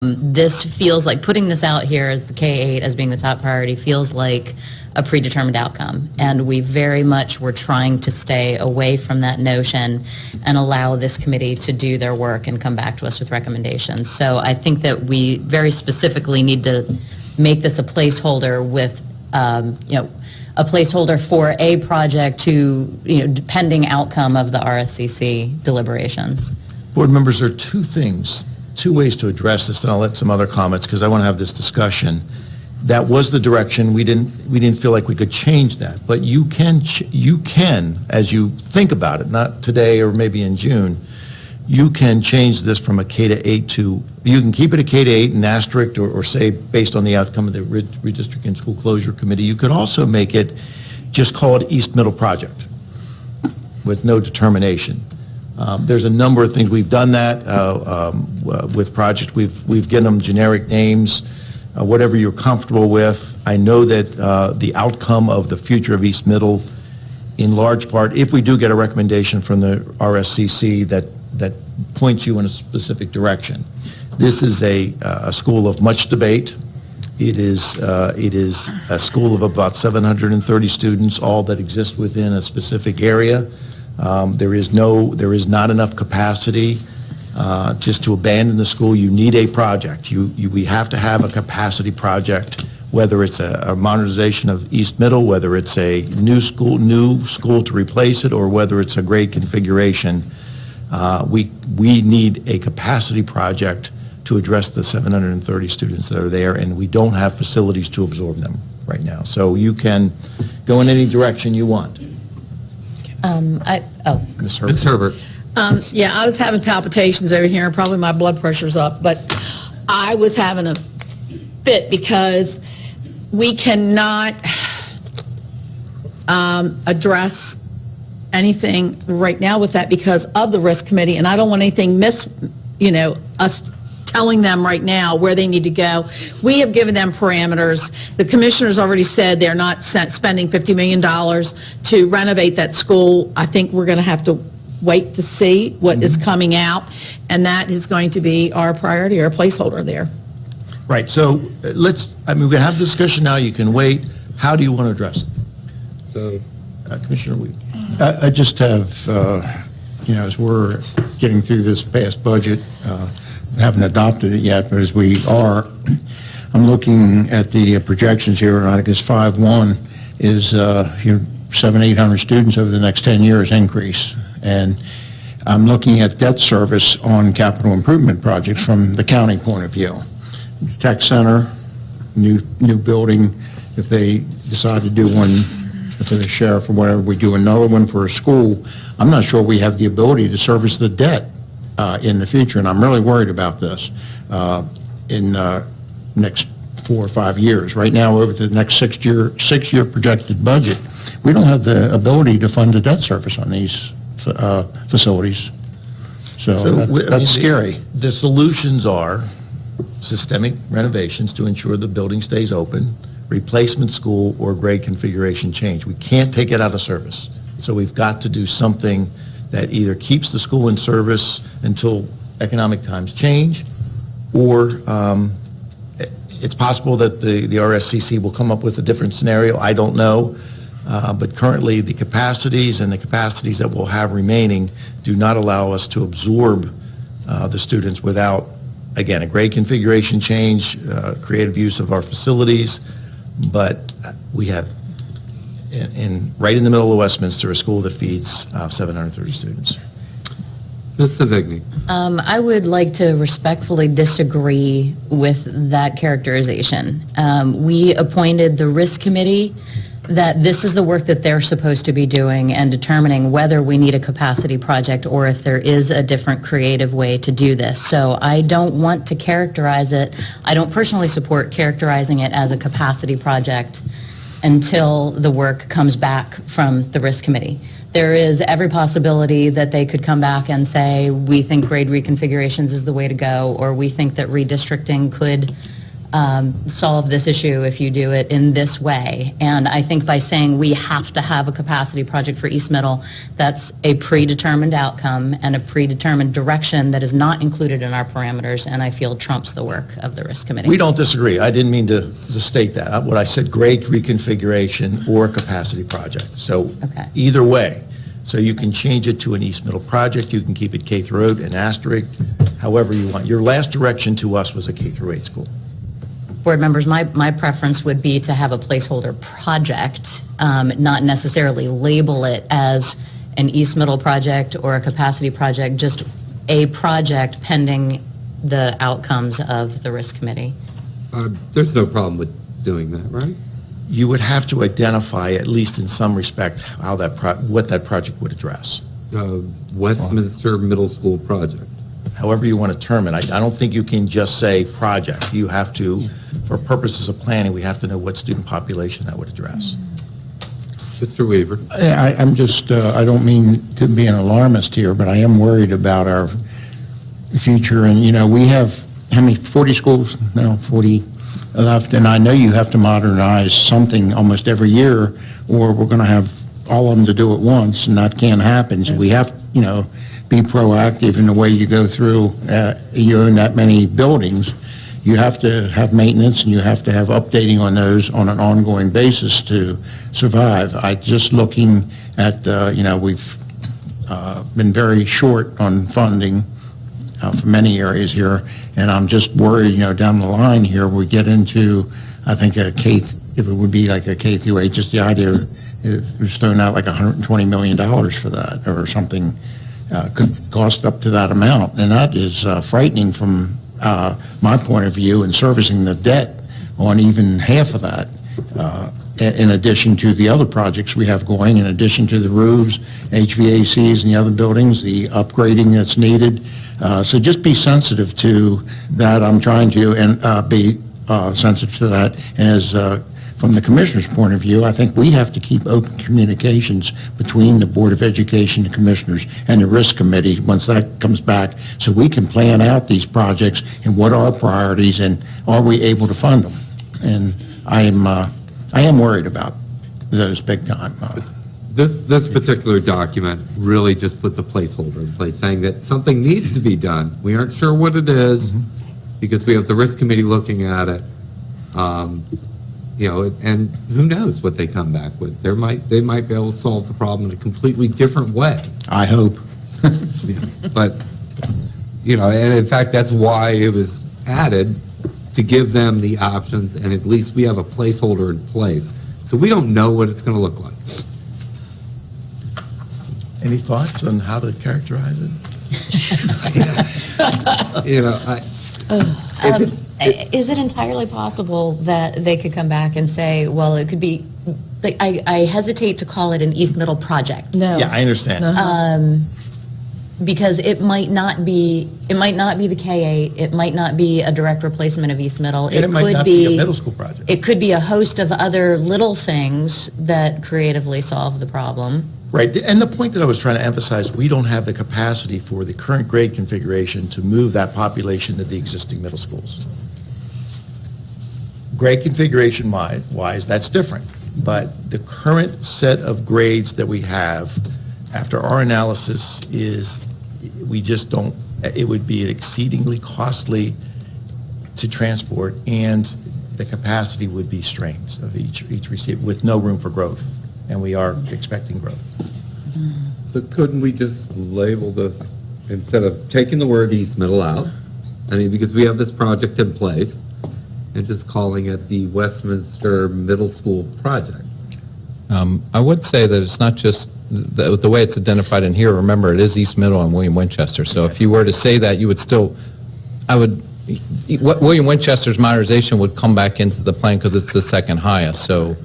This feels like putting this out here as the K-8 as being the top priority feels like a predetermined outcome, and we very much were trying to stay away from that notion and allow this committee to do their work and come back to us with recommendations. So I think that we very specifically need to make this a placeholder with, a placeholder for a project to, depending outcome of the RSCC deliberations. Board members, there are two ways to address this, and I'll let some other comments because I want to have this discussion. That was the direction. We didn't feel like we could change that, but you can, as you think about it, not today or maybe in June, you can change this from a K-8 to, you can keep it a K-8 and asterisk or say based on the outcome of the redistricting school closure committee. You could also make it, just call it East Middle Project with no determination. There's a number of things. We've done that with projects. We've given them generic names, whatever you're comfortable with. I know that the outcome of the future of East Middle, in large part, if we do get a recommendation from the RSCC that points you in a specific direction. This is a school of much debate. It is a school of about 730 students, all that exist within a specific area. There is not enough capacity just to abandon the school. You need a project. We have to have a capacity project, whether it's a modernization of East Middle, whether it's a new school to replace it, or whether it's a grade configuration. We need a capacity project to address the 730 students that are there, and we don't have facilities to absorb them right now. So you can go in any direction you want. Ms. Herbert. Ms. Herbert. Yeah, I was having palpitations over here, probably my blood pressure's up, but I was having a fit because we cannot address anything right now with that because of the risk committee, and I don't want anything us telling them right now where they need to go. We have given them parameters. The commissioners already said they're not spending $50 million to renovate that school. I think we're going to have to wait to see what is coming out, and that is going to be our priority, our placeholder there. Right, so we can have the discussion now. You can wait. How do you want to address it? So, Commissioner Weed. I just have, as we're getting through this past budget, haven't adopted it yet, but as we are, I'm looking at the projections here, and I think it's 5.1 is 700-800 students over the next 10 years increase. And I'm looking at debt service on capital improvement projects from the county point of view. Tech center, new building, if they decide to do one for the sheriff or whatever, we do another one for a school, I'm not sure we have the ability to service the debt in the future, and I'm really worried about this in next 4 or 5 years. Right now, over the next six-year projected budget, we don't have the ability to fund the debt service on these facilities. So that's scary. The solutions are systemic renovations to ensure the building stays open, replacement school, or grade configuration change. We can't take it out of service. So we've got to do something that either keeps the school in service until economic times change, or it's possible that the RSCC will come up with a different scenario. I don't know. But currently the capacities that we'll have remaining do not allow us to absorb the students without, again, a grade configuration change, creative use of our facilities. But we have, right in the middle of Westminster, a school that feeds 730 students. Ms. Sivigny. I would like to respectfully disagree with that characterization. We appointed the risk committee that this is the work that they're supposed to be doing and determining whether we need a capacity project or if there is a different creative way to do this. So I don't want to characterize it. I don't personally support characterizing it as a capacity project until the work comes back from the risk committee. There is every possibility that they could come back and say, we think grade reconfigurations is the way to go, or we think that redistricting could solve this issue if you do it in this way. And I think by saying we have to have a capacity project for East Middle, that's a predetermined outcome and a predetermined direction that is not included in our parameters, and I feel trumps the work of the risk committee. We don't disagree. I didn't mean to state that. What I said, grade reconfiguration or capacity project. So Okay. either way. So you can change it to an East Middle project, you can keep it K through 8, an asterisk, however you want. Your last direction to us was a K through 8 school. Board members, my preference would be to have a placeholder project, not necessarily label it as an East Middle project or a capacity project, just a project pending the outcomes of the risk committee. There's no problem with doing that, right? You would have to identify, at least in some respect, how that what that project would address. Westminster Middle School project. However you want to term it. I don't think you can just say project. You have to, for purposes of planning, we have to know what student population that would address. Mr. Weaver. I'm just, I don't mean to be an alarmist here, but I am worried about our future. And, you know, we have, how many, 40 schools now, 40 left, and I know you have to modernize something almost every year, or we're going to have all of them to do at once, and that can't happen. So we have, you know, be proactive in the way you go through, you own that many buildings. You have to have maintenance, and you have to have updating on those on an ongoing basis to survive. Just looking at, you know, we've been very short on funding for many areas here, and I'm just worried, you know, down the line here, we get into, I think, a K, if it would be like a K through 8, just the idea it was thrown out like $120 million for that or something, could cost up to that amount, and that is frightening from my point of view, and servicing the debt on even half of that, in addition to the other projects we have going, in addition to the roofs, HVACs in the other buildings, the upgrading that's needed. So just be sensitive to that. I'm trying to and be sensitive to that. As from the commissioner's point of view, I think we have to keep open communications between the Board of Education, the commissioners, and the risk committee once that comes back, so we can plan out these projects and what are our priorities and are we able to fund them. And I am worried about those big time. This particular document really just puts a placeholder in place saying that something needs to be done. We aren't sure what it is because we have the risk committee looking at it. You know, and who knows what they come back with. They might be able to solve the problem in a completely different way. I hope. But, you know, and in fact, that's why it was added, to give them the options, and at least we have a placeholder in place. So we don't know what it's going to look like. Any thoughts on how to characterize it? You know, Is it entirely possible that they could come back and say, well, it could be, like, I hesitate to call it an East Middle project. No. Yeah, I understand. Because it might not be the K-8, it might not be a direct replacement of East Middle. And it might not be a middle school project. It could be a host of other little things that creatively solve the problem. Right, and the point that I was trying to emphasize, we don't have the capacity for the current grade configuration to move that population to the existing middle schools. Grade configuration wise, that's different. But the current set of grades that we have, after our analysis, is we just don't, it would be exceedingly costly to transport, and the capacity would be strains of each receiver with no room for growth. And we are expecting growth. so couldn't we just label this, instead of taking the word East Middle out, I mean, because we have this project in place, and just calling it the Westminster Middle School project? I would say that it's not just the way it's identified in here. Remember, it is East Middle and William Winchester. So if you were to say that, you would still, William Winchester's modernization would come back into the plan because it's the second highest. So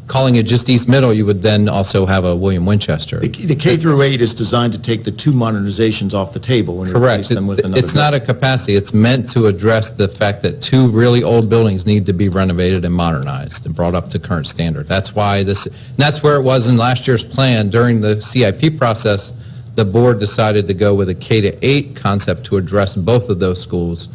calling it just East Middle, you would then also have a William Winchester. The K through 8 is designed to take the two modernizations off the table and replace Correct. them with another. It's not a capacity. It's meant to address the fact that two really old buildings need to be renovated and modernized and brought up to current standard. That's why that's where it was in last year's plan. During the CIP process, the board decided to go with a K to 8 concept to address both of those schools.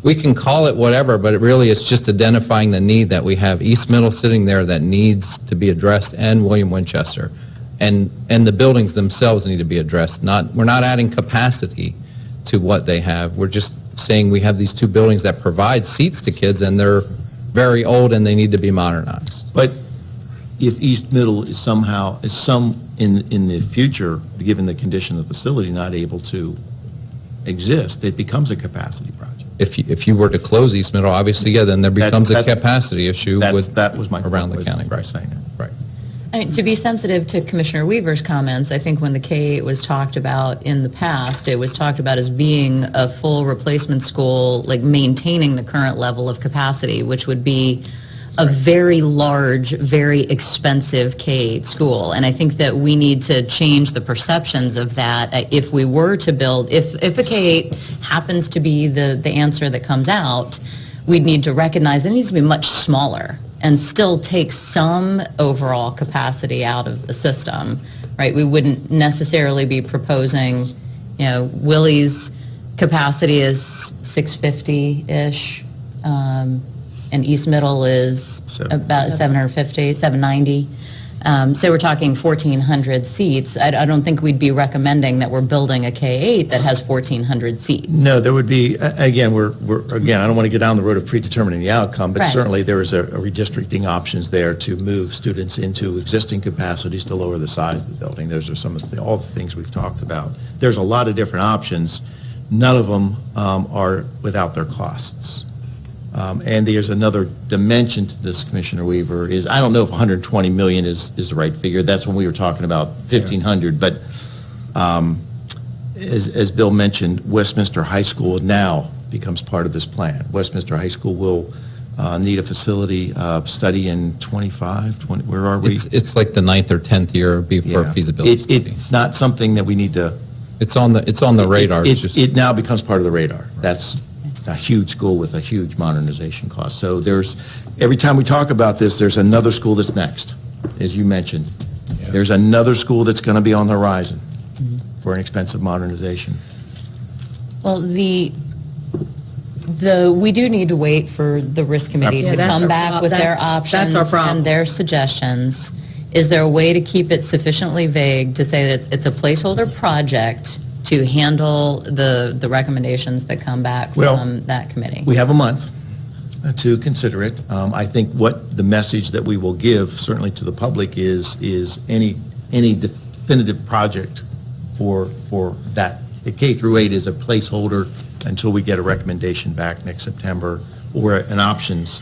we can call it whatever, but it really is just identifying the need that we have East Middle sitting there that needs to be addressed, and William Winchester. And the buildings themselves need to be addressed. We're not adding capacity to what they have. We're just saying we have these two buildings that provide seats to kids, and they're very old and they need to be modernized. But if East Middle is somehow, in the future, given the condition of the facility, not able to exist, it becomes a capacity project. If you were to close East Middle, obviously, yeah, then there becomes a capacity issue That with was my around the point, county, was right? saying that. Right. I mean, to be sensitive to Commissioner Weaver's comments, I think when the K was talked about in the past, it was talked about as being a full replacement school, like maintaining the current level of capacity, which would be a very large, very expensive K school. And I think that we need to change the perceptions of that. If we were to build, if a K happens to be the answer that comes out, we'd need to recognize it needs to be much smaller and still take some overall capacity out of the system, right? We wouldn't necessarily be proposing, Willie's capacity is 650-ish, and East Middle is about 750, 790. So we're talking 1,400 seats. I don't think we'd be recommending that we're building a K-8 that has 1,400 seats. No, there would be, again, again, I don't want to get down the road of predetermining the outcome, but Right. certainly there is a redistricting options there to move students into existing capacities to lower the size of the building. Those are some of all the things we've talked about. There's a lot of different options. None of them are without their costs. And there's another dimension to this, Commissioner Weaver, is I don't know if 120 million is the right figure. That's when we were talking about 1,500. But as Bill mentioned, Westminster High School now becomes part of this plan. Westminster High School will need a facility study in 25, where are we? It's like the 9th or 10th year before Yeah. feasibility study. It's not something that we need to... It's on the radar. It now becomes part of the radar. That's a huge school with a huge modernization cost. So every time we talk about this, there's another school that's next, as you mentioned. Yeah. There's another school that's going to be on the horizon for an expensive modernization. Well, we do need to wait for the risk committee Yeah, to that's come our back with their that's options our problem. and their suggestions. Is there a way to keep it sufficiently vague to say that it's a placeholder project to handle the recommendations that come back Well, from that committee? We have a month to consider it. I think what the message that we will give, certainly to the public, is any definitive project for that. The K through 8 is a placeholder until we get a recommendation back next September, or options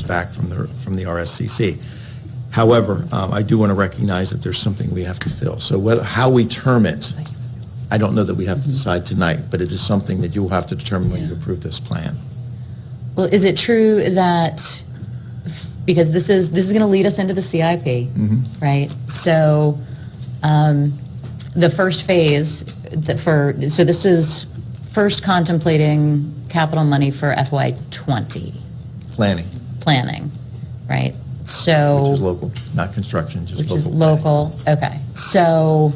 back from the RSCC. However, I do want to recognize that there's something we have to fill. So how we term it, I don't know that we have to decide tonight, but it is something that you will have to determine when you approve this plan. Well, is it true that, because this is going to lead us into the CIP, right? So the first phase, so this is first contemplating capital money for FY20 planning, right? So Which is local, not construction, just which local. is planning. local, okay. So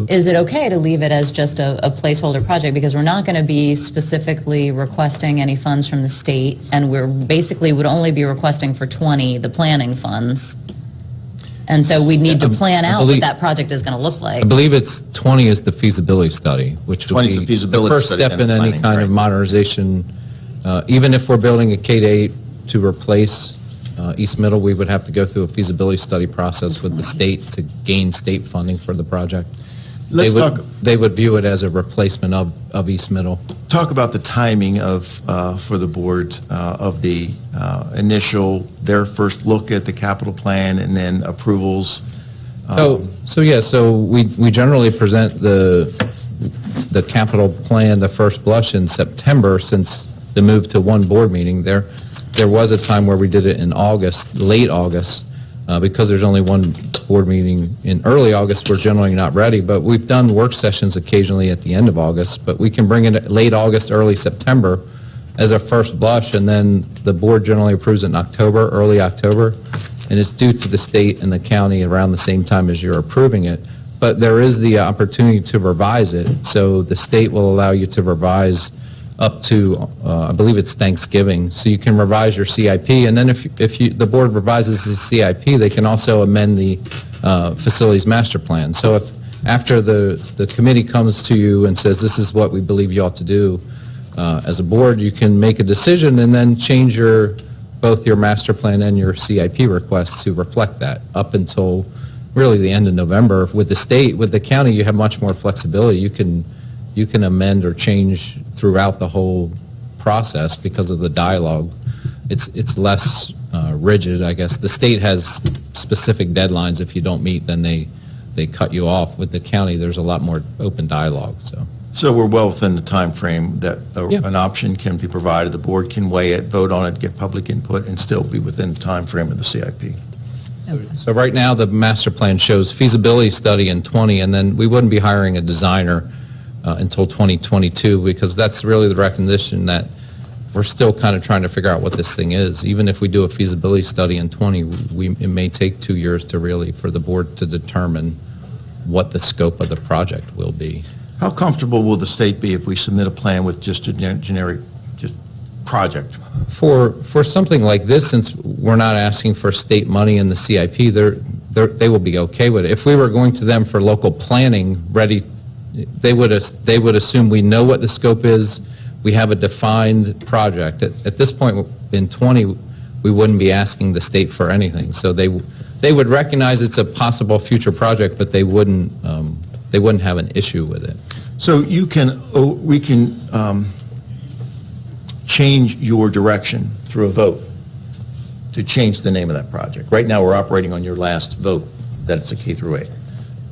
is it okay to leave it as just a placeholder project? Because we're not going to be specifically requesting any funds from the state, and we're basically would only be requesting for 20 the planning funds. And so we need to plan out what that project is going to look like. I believe it's 20 is the feasibility study, which would 20 is be the feasibility first study, step then in the any planning, kind of right. modernization. Even if we're building a K-8 to replace East Middle, we would have to go through a feasibility study process with the state to gain state funding for the project. They would view it as a replacement of East Middle. Talk about the timing for the board of the their first look at the capital plan and then approvals. So we generally present the capital plan, the first blush, in September, since the move to one board meeting. There was a time where we did it in August, late August, because there's only one board meeting in early August. We're generally not ready, but we've done work sessions occasionally at the end of August, but we can bring it late August, early September as a first blush, and then the board generally approves it in October, early October, and it's due to the state and the county around the same time as you're approving it. But there is the opportunity to revise it, so the state will allow you to revise up to, I believe it's Thanksgiving, so you can revise your CIP, and then if the board revises the CIP, they can also amend the facilities master plan. So if after the committee comes to you and says, this is what we believe you ought to do, as a board, you can make a decision and then change both your master plan and your CIP requests to reflect that up until really the end of November. With the county, you have much more flexibility. You can amend or change throughout the whole process because of the dialogue. It's less rigid, I guess. The state has specific deadlines. If you don't meet, then they cut you off. With the county, there's a lot more open dialogue. So we're well within the time frame that Yeah. an option can be provided. The board can weigh it, vote on it, get public input, and still be within the time frame of the CIP. So right now, the master plan shows feasibility study in 20, and then we wouldn't be hiring a designer until 2022, because that's really the recognition that we're still kind of trying to figure out what this thing is. Even if we do a feasibility study in 20, it may take 2 years for the board to determine what the scope of the project will be. How comfortable will the state be if we submit a plan with just a generic project? For something like this, since we're not asking for state money in the CIP, they will be okay with it. If we were going to them for local planning ready, they would assume we know what the scope is, we have a defined project. At this point in 20, we wouldn't be asking the state for anything. So they would recognize it's a possible future project, but they wouldn't have an issue with it. So we can change your direction through a vote to change the name of that project. Right now, we're operating on your last vote that it's a K through 8.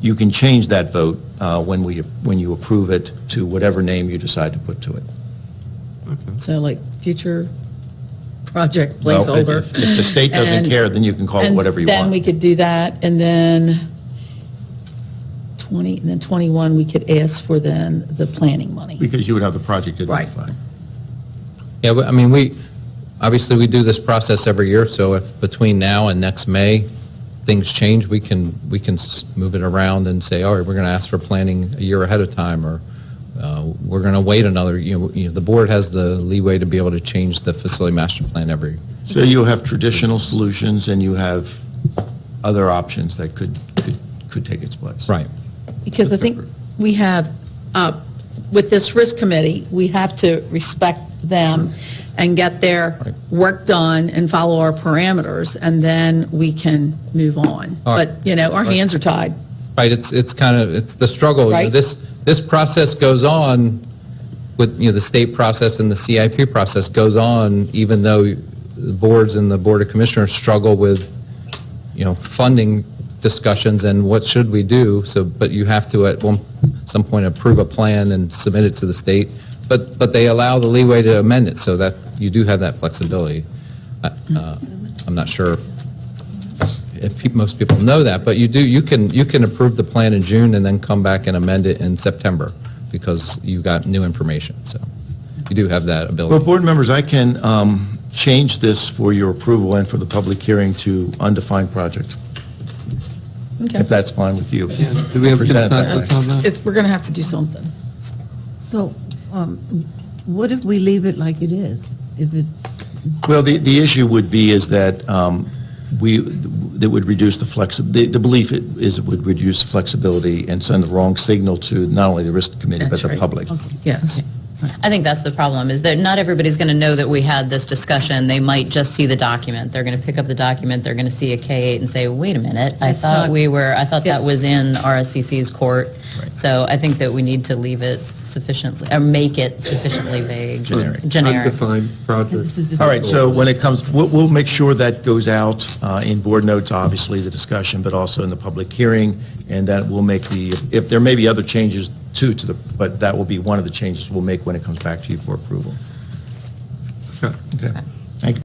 You can change that vote when you approve it to whatever name you decide to put to it. So like future project Well, placeholder. if the state doesn't And- care, then you can call it whatever you Then want. we could do that, and then 20, and then 21, we could ask for then the planning money. Because you would have the project Right. identified. Yeah, I mean, we do this process every year, so if between now and next May, things change, we can move it around and say, all right, we're going to ask for planning a year ahead of time, or we're going to wait another, the board has the leeway to be able to change the facility master plan every. So you have traditional solutions and you have other options that could take its place. Right. Because I think we have, with this risk committee, we have to respect them and get their Right. work done and follow our parameters, and then we can move on. All right. But, our hands are tied. Right, it's the struggle. Right. This process goes on with, the state process and the CIP process goes on, even though the boards and the Board of Commissioners struggle with, funding discussions and what should we do. So, but you have to at some point approve a plan and submit it to the state. But they allow the leeway to amend it so that you do have that flexibility. I'm not sure if most people know that, but you can approve the plan in June and then come back and amend it in September because you got new information. So you do have that ability. Well, board members, I can change this for your approval and for the public hearing to undefined project, Okay. if that's fine with you. Do we have Present it that consensus way. on that? We're going to have to do something. So, what if we leave it like it is? If it, Well, the issue would be is that that would reduce the belief is it would reduce flexibility and send the wrong signal to not only the risk committee, but That's the right. public. Yes. I think that's the problem, is that not everybody's going to know that we had this discussion. They might just see the document. They're going to pick up the document, they're going to see a K-8 and say, wait a minute, I That's thought not- that Yes. was in RSCC's court. Right. So I think that we need to leave it sufficiently, or make it sufficiently vague. Generic. Undefined project. this is just. All right, so when it comes, we'll make sure that goes out in board notes, obviously, the discussion, but also in the public hearing, and that we'll make if there may be other changes too, but that will be one of the changes we'll make when it comes back to you for approval. Okay. Okay.